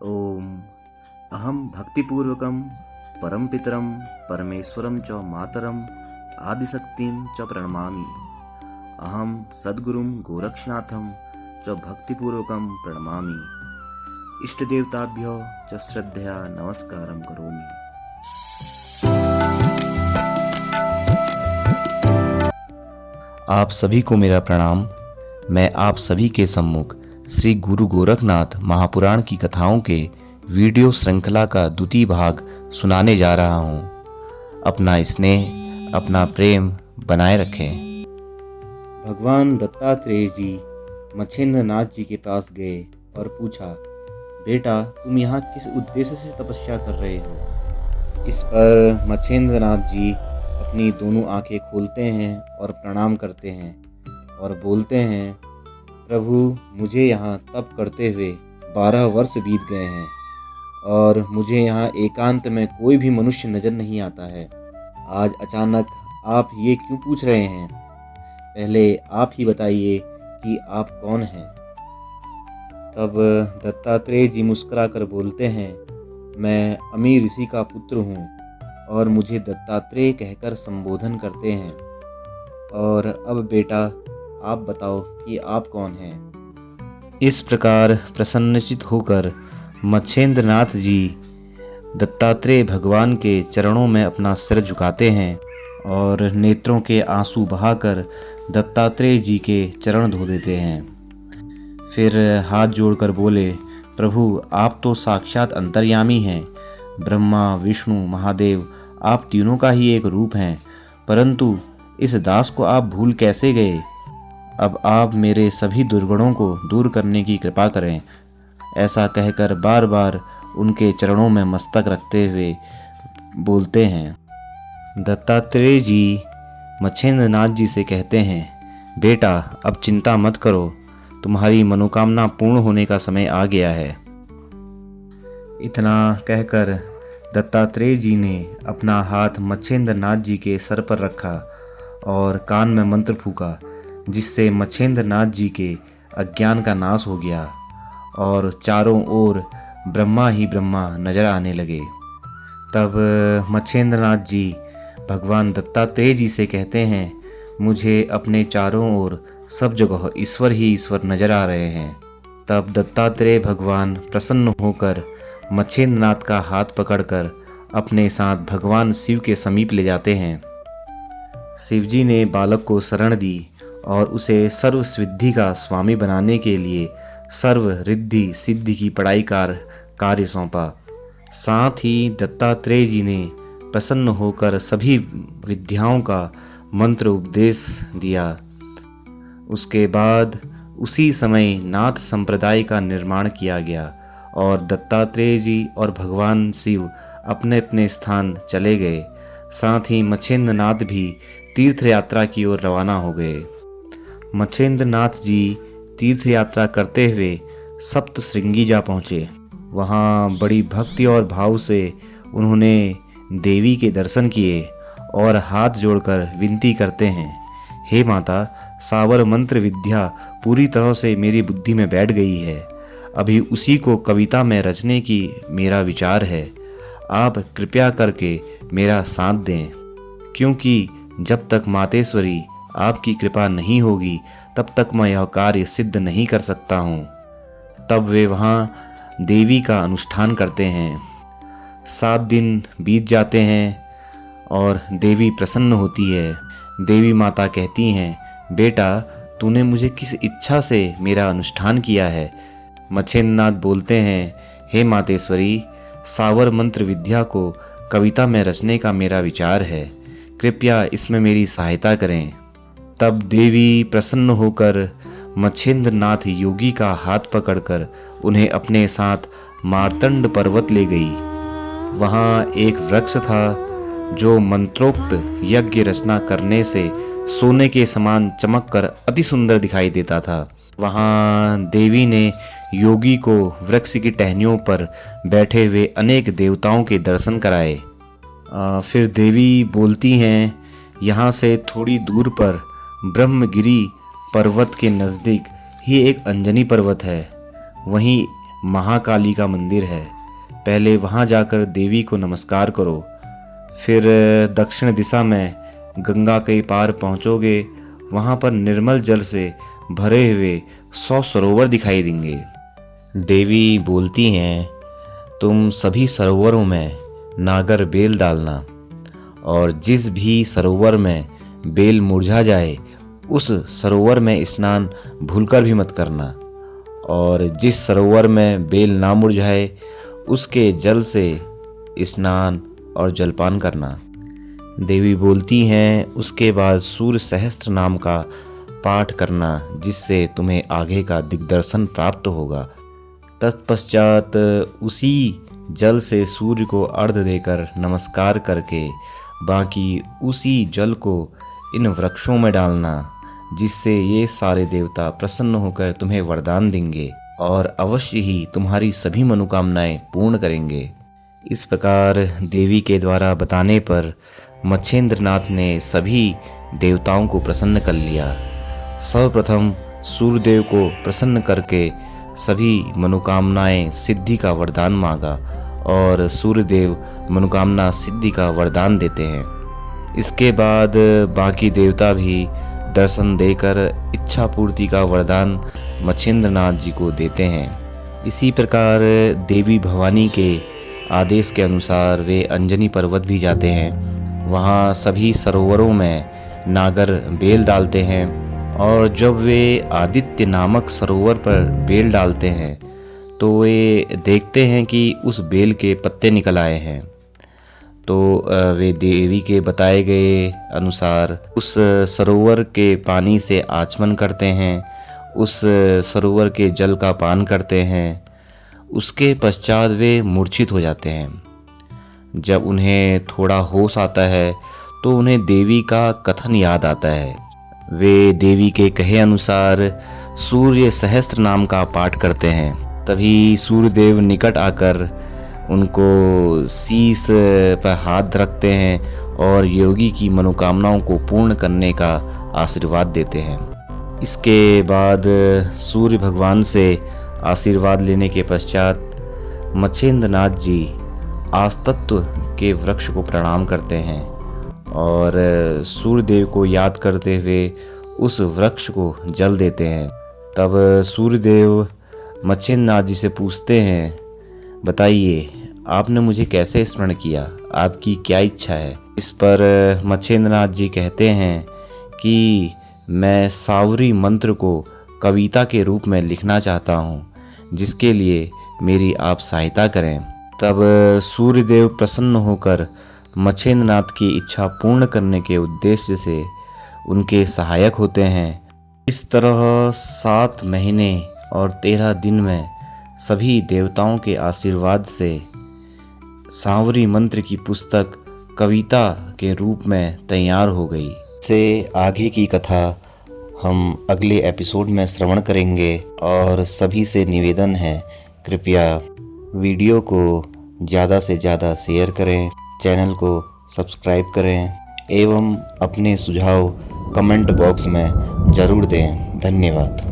ॐ अहं भक्तिपूर्वकं परमपितरं परमेश्वरं च मातरम् आदिशक्तिं च प्रणमामि। अहं सद्गुरुं गोरक्षनाथं च भक्तिपूर्वकं प्रणमामि। इष्टदेवताभ्यो च श्रद्धया नमस्कारं करोमि। आप सभी को मेरा प्रणाम। मैं आप सभी के सम्मुख श्री गुरु गोरखनाथ महापुराण की कथाओं के वीडियो श्रृंखला का द्वितीय भाग सुनाने जा रहा हूँ। अपना स्नेह, अपना प्रेम बनाए रखें। भगवान दत्तात्रेय जी मच्छिंद्र नाथ जी के पास गए और पूछा, बेटा तुम यहाँ किस उद्देश्य से तपस्या कर रहे हो? इस पर मच्छिंद्र नाथ जी अपनी दोनों आंखें खोलते हैं और प्रणाम करते हैं और बोलते हैं, प्रभु मुझे यहाँ तप करते हुए 12 वर्ष बीत गए हैं और मुझे यहाँ एकांत में कोई भी मनुष्य नज़र नहीं आता है। आज अचानक आप ये क्यों पूछ रहे हैं? पहले आप ही बताइए कि आप कौन हैं। तब दत्तात्रेय जी मुस्कुरा कर बोलते हैं, मैं अमी ऋषि का पुत्र हूँ और मुझे दत्तात्रेय कहकर संबोधन करते हैं। और अब बेटा आप बताओ कि आप कौन हैं। इस प्रकार प्रसन्नचित होकर मच्छिंद्र नाथ जी दत्तात्रेय भगवान के चरणों में अपना सिर झुकाते हैं और नेत्रों के आंसू बहाकर दत्तात्रेय जी के चरण धो देते हैं। फिर हाथ जोड़कर बोले, प्रभु आप तो साक्षात अंतर्यामी हैं। ब्रह्मा, विष्णु, महादेव आप तीनों का ही एक रूप हैं, परंतु इस दास को आप भूल कैसे गए? अब आप मेरे सभी दुर्गुणों को दूर करने की कृपा करें। ऐसा कहकर बार बार उनके चरणों में मस्तक रखते हुए बोलते हैं। दत्तात्रेय जी मच्छिंद्र नाथ जी से कहते हैं, बेटा अब चिंता मत करो, तुम्हारी मनोकामना पूर्ण होने का समय आ गया है। इतना कहकर दत्तात्रेय जी ने अपना हाथ मच्छिंद्र नाथ जी के सर पर रखा और कान में मंत्र फूका, जिससे मच्छिंद्र नाथ जी के अज्ञान का नाश हो गया और चारों ओर ब्रह्मा ही ब्रह्मा नजर आने लगे। तब मच्छिंद्र नाथ जी भगवान दत्तात्रेय जी से कहते हैं, मुझे अपने चारों ओर सब जगह ईश्वर ही ईश्वर नजर आ रहे हैं। तब दत्तात्रेय भगवान प्रसन्न होकर मच्छिंद्र नाथ का हाथ पकड़कर अपने साथ भगवान शिव के समीप ले जाते हैं। शिव जी ने बालक को शरण दी और उसे सर्व सिद्धि का स्वामी बनाने के लिए सर्व रिद्धि सिद्धि की पढ़ाई कार्य सौंपा। साथ ही दत्तात्रेय जी ने प्रसन्न होकर सभी विद्याओं का मंत्र उपदेश दिया। उसके बाद उसी समय नाथ संप्रदाय का निर्माण किया गया और दत्तात्रेय जी और भगवान शिव अपने अपने स्थान चले गए। साथ ही मच्छिंद्र नाथ भी तीर्थ यात्रा की ओर रवाना हो गए। मच्छिंद्र नाथ जी तीर्थ यात्रा करते हुए सप्त श्रृंगी जा पहुँचे। वहाँ बड़ी भक्ति और भाव से उन्होंने देवी के दर्शन किए और हाथ जोड़कर विनती करते हैं, हे माता, सावर मंत्र विद्या पूरी तरह से मेरी बुद्धि में बैठ गई है। अभी उसी को कविता में रचने की मेरा विचार है। आप कृपया करके मेरा साथ दें, क्योंकि जब तक मातेश्वरी आपकी कृपा नहीं होगी तब तक मैं यह कार्य सिद्ध नहीं कर सकता हूँ। तब वे वहाँ देवी का अनुष्ठान करते हैं। 7 दिन बीत जाते हैं और देवी प्रसन्न होती है। देवी माता कहती हैं, बेटा तूने मुझे किस इच्छा से मेरा अनुष्ठान किया है? मच्छिंद्र नाथ बोलते हैं, हे मातेश्वरी, सावर मंत्र विद्या को कविता में रचने का मेरा विचार है, कृपया इसमें मेरी सहायता करें। तब देवी प्रसन्न होकर मच्छिंद्र नाथ योगी का हाथ पकड़कर उन्हें अपने साथ मार्तंड पर्वत ले गई। वहाँ एक वृक्ष था जो मंत्रोक्त यज्ञ रचना करने से सोने के समान चमककर अति सुंदर दिखाई देता था। वहाँ देवी ने योगी को वृक्ष की टहनियों पर बैठे हुए अनेक देवताओं के दर्शन कराए। फिर देवी बोलती हैं, यहाँ से थोड़ी दूर पर ब्रह्मगिरी पर्वत के नज़दीक ही एक अंजनी पर्वत है। वहीं महाकाली का मंदिर है। पहले वहाँ जाकर देवी को नमस्कार करो। फिर दक्षिण दिशा में गंगा के पार पहुँचोगे। वहाँ पर निर्मल जल से भरे हुए 100 सरोवर दिखाई देंगे। देवी बोलती हैं, तुम सभी सरोवरों में नागर बेल डालना, और जिस भी सरोवर में बेल मुरझा जाए उस सरोवर में स्नान भूलकर भी मत करना, और जिस सरोवर में बेल ना मुरझाए उसके जल से स्नान और जलपान करना। देवी बोलती हैं, उसके बाद सूर्य सहस्त्र नाम का पाठ करना, जिससे तुम्हें आगे का दिग्दर्शन प्राप्त होगा। तत्पश्चात उसी जल से सूर्य को अर्घ्य देकर नमस्कार करके बाकी उसी जल को इन वृक्षों में डालना, जिससे ये सारे देवता प्रसन्न होकर तुम्हें वरदान देंगे और अवश्य ही तुम्हारी सभी मनोकामनाएं पूर्ण करेंगे। इस प्रकार देवी के द्वारा बताने पर मच्छेंद्रनाथ ने सभी देवताओं को प्रसन्न कर लिया। सर्वप्रथम सूर्यदेव को प्रसन्न करके सभी मनोकामनाएं सिद्धि का वरदान मांगा, और सूर्यदेव मनोकामना सिद्धि का वरदान देते हैं। इसके बाद बाकी देवता भी दर्शन देकर इच्छा पूर्ति का वरदान मच्छेंद्रनाथ जी को देते हैं। इसी प्रकार देवी भवानी के आदेश के अनुसार वे अंजनी पर्वत भी जाते हैं। वहाँ सभी सरोवरों में नागर बेल डालते हैं, और जब वे आदित्य नामक सरोवर पर बेल डालते हैं तो वे देखते हैं कि उस बेल के पत्ते निकल आए हैं। तो वे देवी के बताए गए अनुसार उस सरोवर के पानी से आचमन करते हैं, उस सरोवर के जल का पान करते हैं। उसके पश्चात वे मूर्छित हो जाते हैं। जब उन्हें थोड़ा होश आता है तो उन्हें देवी का कथन याद आता है। वे देवी के कहे अनुसार सूर्य सहस्त्र नाम का पाठ करते हैं। तभी सूर्यदेव निकट आकर उनको शीश पर हाथ रखते हैं और योगी की मनोकामनाओं को पूर्ण करने का आशीर्वाद देते हैं। इसके बाद सूर्य भगवान से आशीर्वाद लेने के पश्चात मच्छेंद्रनाथ जी आस्तत्व के वृक्ष को प्रणाम करते हैं और सूर्यदेव को याद करते हुए उस वृक्ष को जल देते हैं। तब सूर्यदेव मच्छेंद्रनाथ जी से पूछते हैं, बताइए आपने मुझे कैसे स्मरण किया, आपकी क्या इच्छा है। इस पर मच्छेंद्रनाथ जी कहते हैं कि मैं सावरी मंत्र को कविता के रूप में लिखना चाहता हूँ, जिसके लिए मेरी आप सहायता करें। तब सूर्यदेव प्रसन्न होकर मच्छेंद्रनाथ की इच्छा पूर्ण करने के उद्देश्य से उनके सहायक होते हैं। इस तरह 7 महीने और 13 दिन में सभी देवताओं के आशीर्वाद से सांवरी मंत्र की पुस्तक कविता के रूप में तैयार हो गई। से आगे की कथा हम अगले एपिसोड में श्रवण करेंगे, और सभी से निवेदन है कृपया वीडियो को ज़्यादा से ज़्यादा शेयर करें, चैनल को सब्सक्राइब करें एवं अपने सुझाव कमेंट बॉक्स में ज़रूर दें। धन्यवाद।